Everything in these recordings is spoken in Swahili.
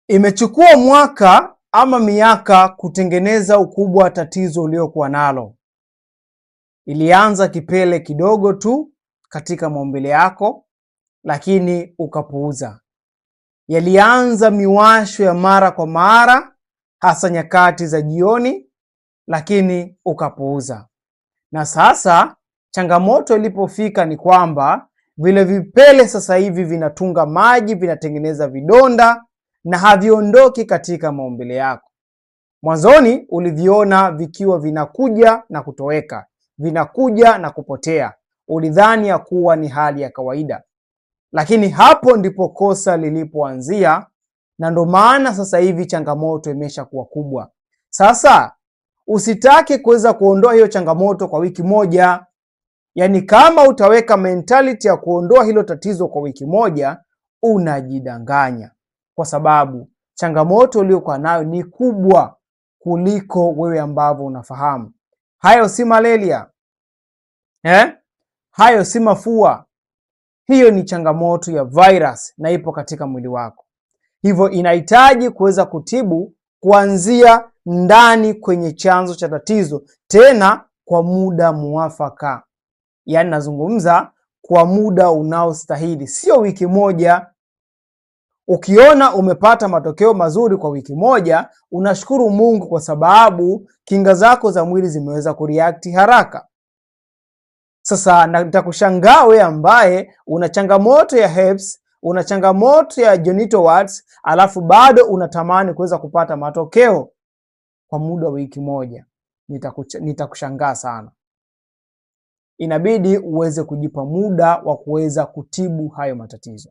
Imechukua mwaka ama miaka kutengeneza ukubwa wa tatizo uliokuwa nalo. Ilianza kipele kidogo tu katika maumbile yako, lakini ukapuuza. Yalianza miwasho ya mara kwa mara, hasa nyakati za jioni, lakini ukapuuza. Na sasa changamoto ilipofika ni kwamba vile vipele sasa hivi vinatunga maji, vinatengeneza vidonda na haviondoki katika maumbile yako. Mwanzoni uliviona vikiwa vinakuja na kutoweka, vinakuja na kupotea. Ulidhani ya kuwa ni hali ya kawaida, lakini hapo ndipo kosa lilipoanzia, na ndo maana sasa hivi changamoto imeshakuwa kubwa. Sasa usitake kuweza kuondoa hiyo changamoto kwa wiki moja. Yaani kama utaweka mentality ya kuondoa hilo tatizo kwa wiki moja, unajidanganya, kwa sababu changamoto uliyokuwa nayo ni kubwa kuliko wewe ambavyo unafahamu. Hayo si malaria, hayo si mafua. Hiyo ni changamoto ya virus na ipo katika mwili wako. Hivyo inahitaji kuweza kutibu kuanzia ndani kwenye chanzo cha tatizo, tena kwa muda muafaka. Yaani nazungumza kwa muda unaostahili, sio wiki moja. Ukiona umepata matokeo mazuri kwa wiki moja, unashukuru Mungu kwa sababu kinga zako za mwili zimeweza kureact haraka. Sasa nitakushangaa wewe ambaye una changamoto ya herpes, una changamoto ya genital warts, alafu bado unatamani kuweza kupata matokeo kwa muda wa wiki moja. Nitakushangaa sana. Inabidi uweze kujipa muda wa kuweza kutibu hayo matatizo.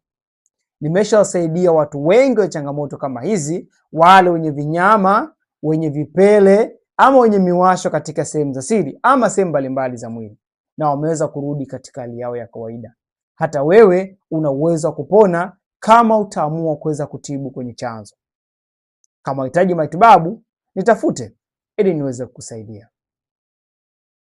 Nimeshawasaidia watu wengi wa changamoto kama hizi, wale wenye vinyama, wenye vipele ama wenye miwasho katika sehemu za siri ama sehemu mbalimbali za mwili, na wameweza kurudi katika hali yao ya kawaida. Hata wewe una uwezo wa kupona kama utaamua kuweza kutibu kwenye chanzo. Kama unahitaji matibabu, nitafute ili niweze kukusaidia.